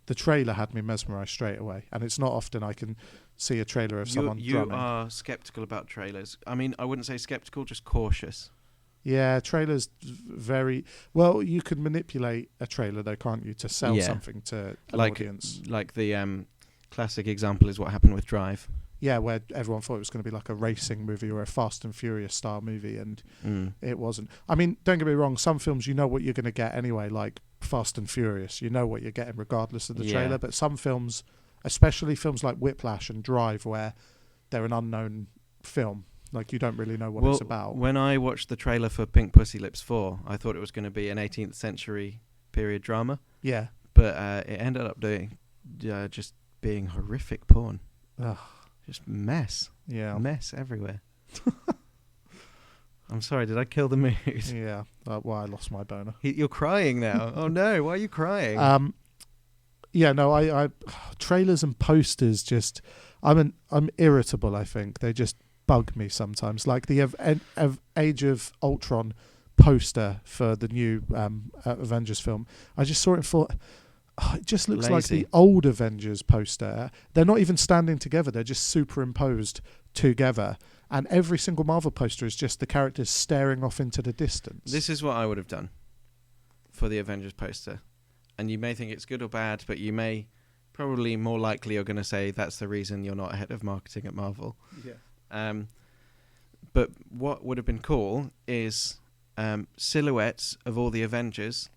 the trailer had me mesmerised straight away. And it's not often I can see a trailer of someone drumming. You are sceptical about trailers. I mean, I wouldn't say sceptical, just cautious. Yeah, trailers very well. You can manipulate a trailer, though, can't you, to sell something to an audience? Like the classic example is what happened with Drive. Yeah, where everyone thought it was going to be like a racing movie or a Fast and Furious style movie, and it wasn't. I mean, don't get me wrong. Some films you know what you're going to get anyway, like Fast and Furious. You know what you're getting regardless of the trailer. But some films, especially films like Whiplash and Drive, where they're an unknown film. Like, you don't really know what it's about. When I watched the trailer for Pink Pussy Lips 4, I thought it was going to be an 18th century period drama. Yeah. But it ended up just being horrific porn. Ugh. Just mess. Yeah. Mess everywhere. I'm sorry, did I kill the mood? Yeah. Well, I lost my boner. You're crying now. Oh, no. Why are you crying? Yeah, no, I trailers and posters just... I'm irritable, I think. They just... bug me sometimes, like the Age of Ultron poster for the new Avengers film. I just saw it and thought, it just looks like the old Avengers poster. They're not even standing together, they're just superimposed together, and every single Marvel poster is just the characters staring off into the distance. This is what I would have done for the Avengers poster, and you may think it's good or bad, but you may probably more likely are going to say that's the reason you're not head of marketing at Marvel. Yeah. But what would have been cool is silhouettes of all the Avengers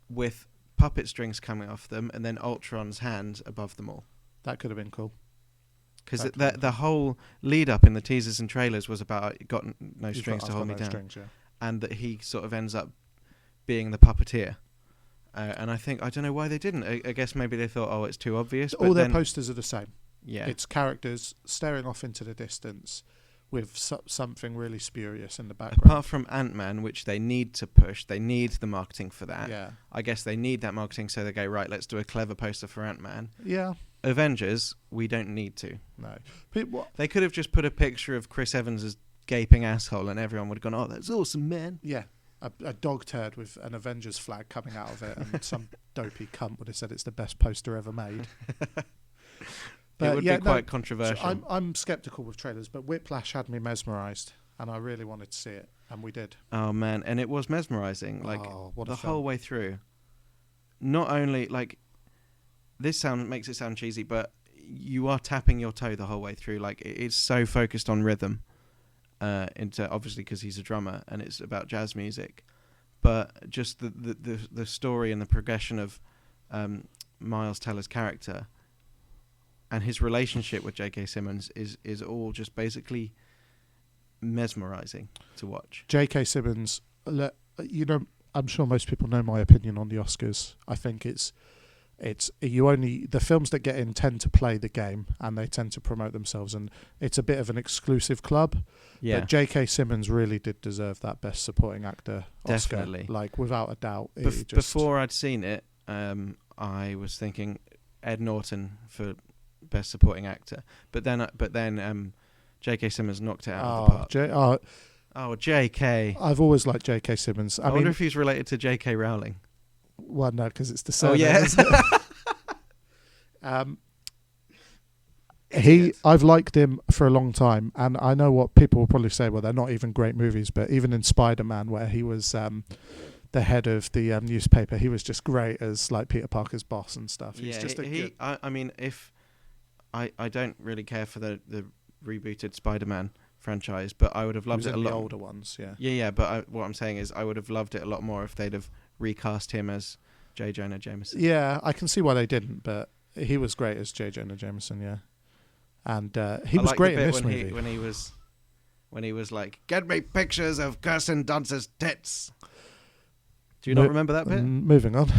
with puppet strings coming off them, and then Ultron's hand above them all. That could have been cool. Because the whole lead up in the teasers and trailers was about it got no strings to hold me down, strings, yeah. and that he sort of ends up being the puppeteer. And I don't know why they didn't. I guess maybe they thought, oh, it's too obvious. All their posters are the same. Yeah, it's characters staring off into the distance with something really spurious in the background. Apart from Ant-Man, which they need to push, they need the marketing for that. Yeah, I guess they need that marketing, so they go, right, let's do a clever poster for Ant-Man. Yeah. Avengers, we don't need to. No. They could have just put a picture of Chris Evans' gaping asshole, and everyone would have gone, oh, that's awesome, man. Yeah. A dog turd with an Avengers flag coming out of it, and some dopey cunt would have said it's the best poster ever made. But it would be quite controversial. I'm sceptical with trailers, but Whiplash had me mesmerised, and I really wanted to see it, and we did. Oh, man, and it was mesmerising, like, the whole way through. Not only, like, this makes it sound cheesy, but you are tapping your toe the whole way through. Like, it's so focused on rhythm, obviously because he's a drummer, and it's about jazz music. But just the story and the progression of Miles Teller's character and his relationship with J.K. Simmons is all just basically mesmerising to watch. J.K. Simmons, I'm sure most people know my opinion on the Oscars. I think the films that get in tend to play the game, and they tend to promote themselves, and it's a bit of an exclusive club. Yeah. But J.K. Simmons really did deserve that Best Supporting Actor Oscar. Definitely. Like, without a doubt. Before I'd seen it, I was thinking Ed Norton for Best Supporting Actor, but then J.K. Simmons knocked it out of the park. J.K. I've always liked J.K. Simmons. I wonder if he's related to J.K. Rowling. Well, no, because it's the same. Oh, yeah. I've liked him for a long time, and I know what people will probably say, well, they're not even great movies, but even in Spider-Man, where he was the head of the newspaper, he was just great as like Peter Parker's boss and stuff. He's just good... I mean, if I don't really care for the rebooted Spider-Man franchise, but I would have loved it a lot. The older ones, yeah. Yeah, but what I'm saying is I would have loved it a lot more if they'd have recast him as J. Jonah Jameson. Yeah, I can see why they didn't, but he was great as J. Jonah Jameson, yeah. And he was great in this movie. When he was like, get me pictures of Kirsten Dunst's tits. Do you not remember that bit? Moving on.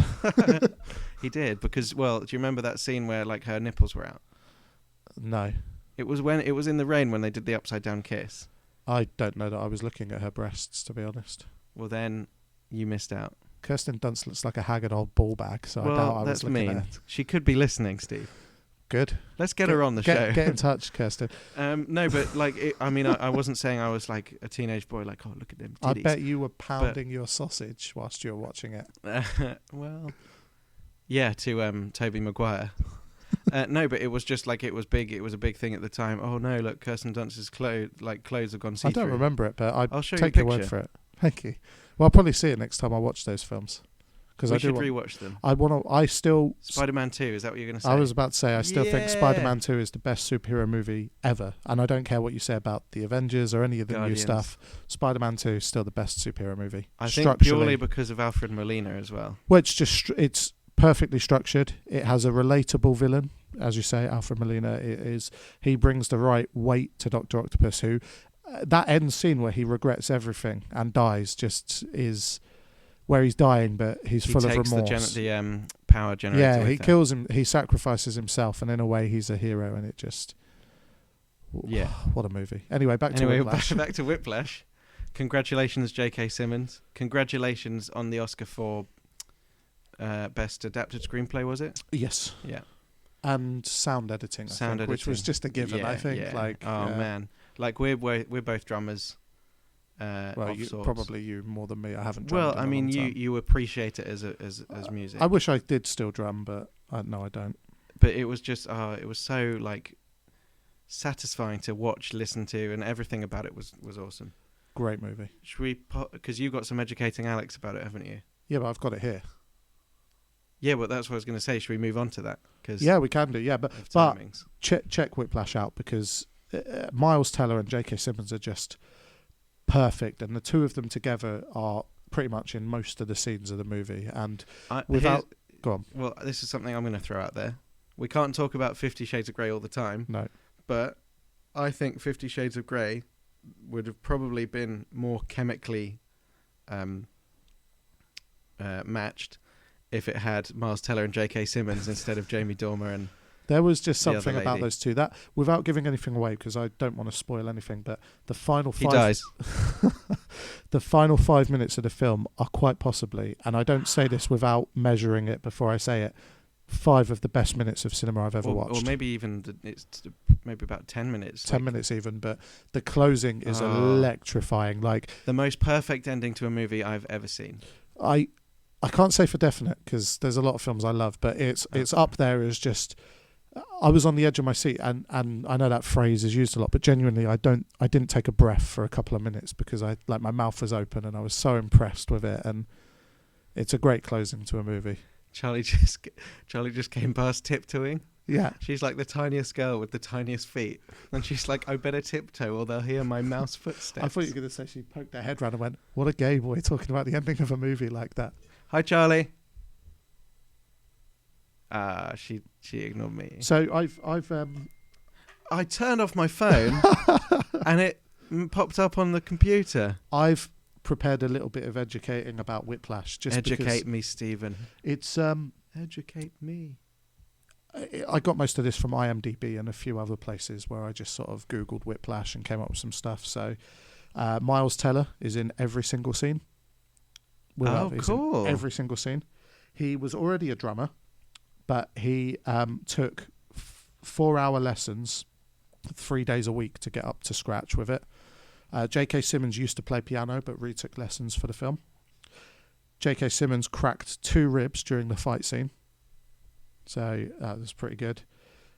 He did, because, do you remember that scene where like her nipples were out? No. It was in the rain when they did the upside down kiss. I don't know that I was looking at her breasts, to be honest. Well, then you missed out. Kirsten Dunst looks like a haggard old ball bag, so I doubt I was looking at her. She could be listening, Steve. Good. Let's get her on the show. Get in touch, Kirsten. No, but like, I wasn't saying I was like a teenage boy, like, oh, look at them titties. I bet you were pounding your sausage whilst you were watching it. Well, yeah, to Tobey Maguire. No, but it was just like, it was big. It was a big thing at the time. Oh no, look, Kirsten Dunst's clothes have gone see-through. I don't remember it, but I'll show take you a your word for it. Thank you. Well, I'll probably see it next time I watch those films. We should rewatch them. Spider-Man 2, is that what you're going to say? I was about to say, I still think Spider-Man 2 is the best superhero movie ever. And I don't care what you say about the Avengers or any of the new stuff. Spider-Man 2 is still the best superhero movie. I think purely because of Alfred Molina as well. Well, it's perfectly structured. It has a relatable villain. As you say, Alfred Molina he brings the right weight to Dr. Octopus, who that end scene where he regrets everything and dies just is where he's dying, but he's full of remorse. He takes the power generator. Yeah, he kills him. He sacrifices himself, and in a way, he's a hero. And it just, what a movie. Anyway, back to Whiplash. Back to Whiplash. Congratulations, J.K. Simmons. Congratulations on the Oscar for best adapted screenplay. Was it? Yes. Yeah. And sound editing, which was just a given. Yeah, I think. Yeah. Man, like we're both drummers. Probably you more than me. I haven't. Well, I mean, you appreciate it as music. I wish I did still drum, but no, I don't. But it was just, it was so like satisfying to watch, listen to, and everything about it was awesome. Great movie. Should we? Because you got some educating Alex about it, haven't you? Yeah, but I've got it here. Yeah, but that's what I was going to say. Should we move on to that? Yeah, we can do. Yeah, but check Whiplash out, because Miles Teller and J.K. Simmons are just perfect, and the two of them together are pretty much in most of the scenes of the movie. And go on. Well, this is something I'm going to throw out there. We can't talk about 50 Shades of Grey all the time. No. But I think 50 Shades of Grey would have probably been more chemically matched if it had Miles Teller and J.K. Simmons instead of Jamie Dormer and... There was just something about those two that, without giving anything away, because I don't want to spoil anything, but the final He dies. the final 5 minutes of the film are quite possibly, and I don't say this without measuring it before I say it, 5 of the best minutes of cinema I've ever watched. Or maybe even it's maybe about 10 minutes. 10 minutes even, but the closing is electrifying. Like the most perfect ending to a movie I've ever seen. I can't say for definite because there's a lot of films I love, but it's up there as just... I was on the edge of my seat, and I know that phrase is used a lot, but genuinely I didn't take a breath for a couple of minutes because my mouth was open and I was so impressed with it, and it's a great closing to a movie. Charlie just came past tiptoeing. Yeah. She's like the tiniest girl with the tiniest feet, and she's like, I better tiptoe or they'll hear my mouse footsteps. I thought you were going to say she poked her head round and went, what a gay boy talking about the ending of a movie like that. Hi, Charlie. She ignored me. So I turned off my phone and it popped up on the computer. I've prepared a little bit of educating about Whiplash. Just educate me, Stephen. It's educate me. I got most of this from IMDb and a few other places where I just sort of Googled Whiplash and came up with some stuff. So Miles Teller is in every single scene. Cool. Every single scene. He was already a drummer, but he took 4-hour lessons 3 days a week to get up to scratch with it. J.K. Simmons used to play piano, but retook lessons for the film. J.K. Simmons cracked 2 ribs during the fight scene. So that was pretty good.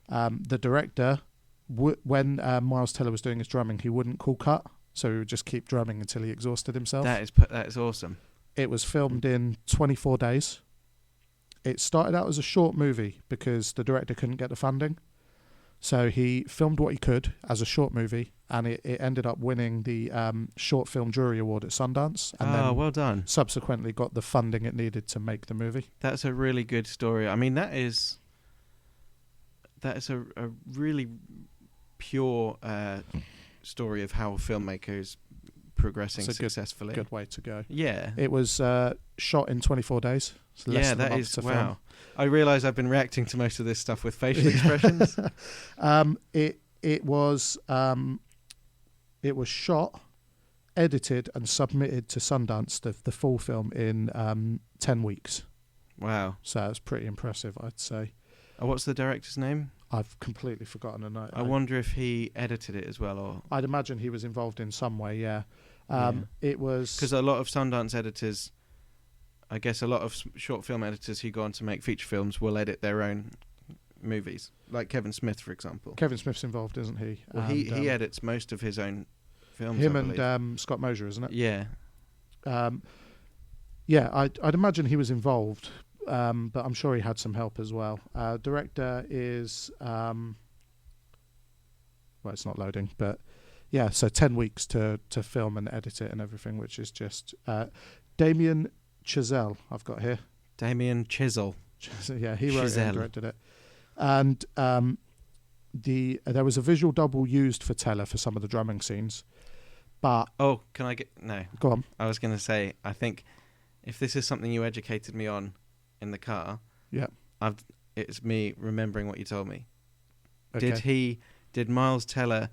The director, when Miles Teller was doing his drumming, he wouldn't call cut, so he would just keep drumming until he exhausted himself. That is awesome. It was filmed in 24 days. It started out as a short movie because the director couldn't get the funding. So he filmed what he could as a short movie, and it ended up winning the Short Film Jury Award at Sundance. And then well done. Subsequently got the funding it needed to make the movie. That's a really good story. I mean, that is a really pure story of how a filmmaker is progressing successfully. Good way to go. Yeah. It was shot in 24 days. So that is wow. Film. I realise I've been reacting to most of this stuff with facial expressions. It was shot, edited, and submitted to Sundance, the full film, in 10 weeks. Wow. So it's pretty impressive, I'd say. What's the director's name? I've completely forgotten the name. I wonder if he edited it as well, or I'd imagine he was involved in some way. Yeah. It was because a lot of Sundance editors, I guess, a lot of short film editors who go on to make feature films will edit their own movies, like Kevin Smith, for example. Kevin Smith's involved, isn't he? Well, he edits most of his own films. Him and Scott Mosier, isn't it? Yeah. I'd imagine he was involved. But I'm sure he had some help as well. Director is, it's not loading, but yeah, so 10 weeks to film and edit it and everything, which is just Damien Chazelle I've got here. Damien Chisel. Yeah, he wrote it and directed it. And there was a visual double used for Teller for some of the drumming scenes, but... Oh, can I get... No. Go on. I was going to say, I think if this is something you educated me on in the car, yeah, it's me remembering what you told me. Okay. Did Miles Teller,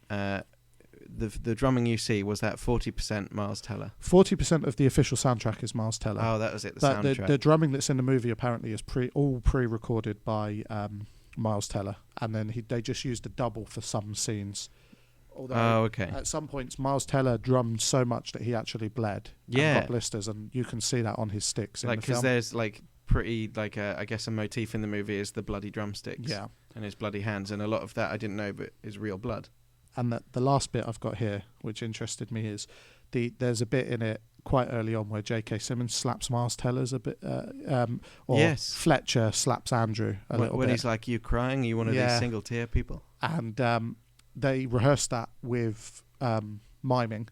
the drumming you see, was that 40% Miles Teller? 40% of the official soundtrack is Miles Teller. Oh, that was it. The soundtrack. The drumming that's in the movie apparently is all pre-recorded by Miles Teller, and then they just used a double for some scenes. Although okay. At some points, Miles Teller drummed so much that he actually bled. Yeah. And got blisters, and you can see that on his sticks in the film. Because there's pretty I guess a motif in the movie is the bloody drumsticks. Yeah. And his bloody hands, and a lot of that I didn't know, but is real blood. And the last bit I've got here, which interested me, is there's a bit in it quite early on where J.K. Simmons slaps Miles Teller's a bit, or yes. Fletcher slaps Andrew a little bit. When he's like, "You crying? Are you one of these single tear people?" And they rehearsed that with miming,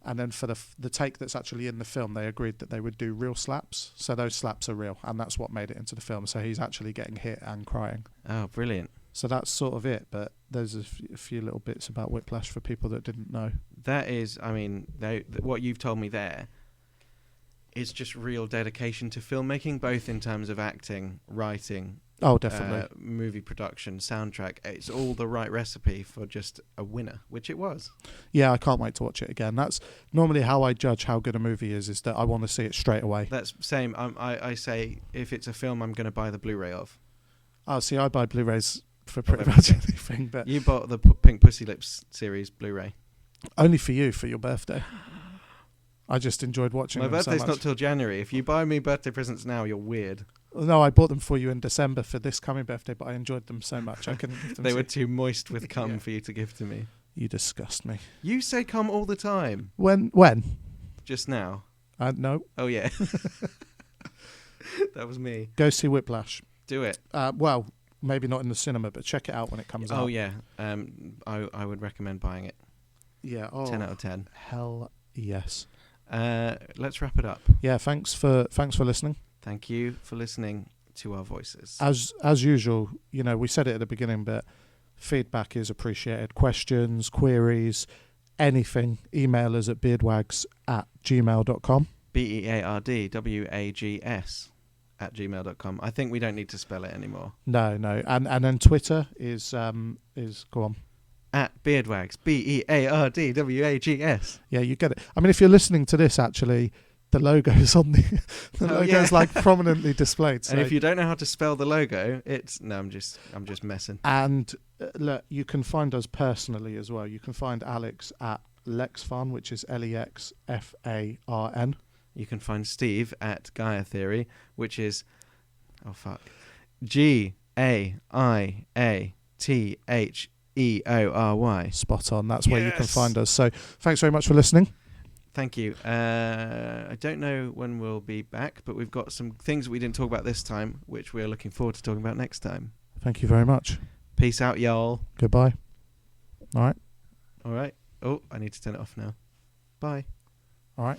And then for the take that's actually in the film, they agreed that they would do real slaps. So those slaps are real, and that's what made it into the film. So he's actually getting hit and crying. Oh, brilliant. So that's sort of it, but there's a few little bits about Whiplash for people that didn't know. That is, I mean, what you've told me there is just real dedication to filmmaking, both in terms of acting, writing, Oh, definitely. Movie production, soundtrack. It's all the right recipe for just a winner, which it was. Yeah, I can't wait to watch it again. That's normally how I judge how good a movie is that I want to see it straight away. That's same. I say if it's a film, I'm going to buy the Blu-ray of. Oh, see, I buy Blu-rays for pretty much anything. But you bought the Pink Pussy Lips series Blu-ray. Only for you, for your birthday. I just enjoyed watching them so much. My birthday's not till January. If you buy me birthday presents now, you're weird. No, I bought them for you in December for this coming birthday, but I enjoyed them so much I couldn't give them They were too moist with cum for you to give to me. You disgust me. You say cum all the time. When? Just now. No. Oh, yeah. That was me. Go see Whiplash. Do it. Well, maybe not in the cinema, but check it out when it comes out. Oh, yeah. I would recommend buying it. Yeah. 10 out of 10. Hell yes. Let's wrap it up. Yeah, thanks for listening. Thank you for listening to our voices. As usual, we said it at the beginning, but feedback is appreciated. Questions, queries, anything, email us at beardwags@gmail.com. BeardWags @gmail.com. I think we don't need to spell it anymore. No. And then Twitter is go on. @BeardWags. BeardWags. Yeah, you get it. I mean, if you're listening to this, actually, the logo's on the logo's like prominently displayed. So. And if you don't know how to spell the logo, I'm just messing. And look, you can find us personally as well. You can find Alex at LexFan, which is LEXFARN. You can find Steve at Gaia Theory, which is GAIATHEORY. Spot on. That's where you can find us. So thanks very much for listening. Thank you. I don't know when we'll be back, but we've got some things we didn't talk about this time, which we're looking forward to talking about next time. Thank you very much. Peace out, y'all. Goodbye. All right. Oh, I need to turn it off now. Bye. All right.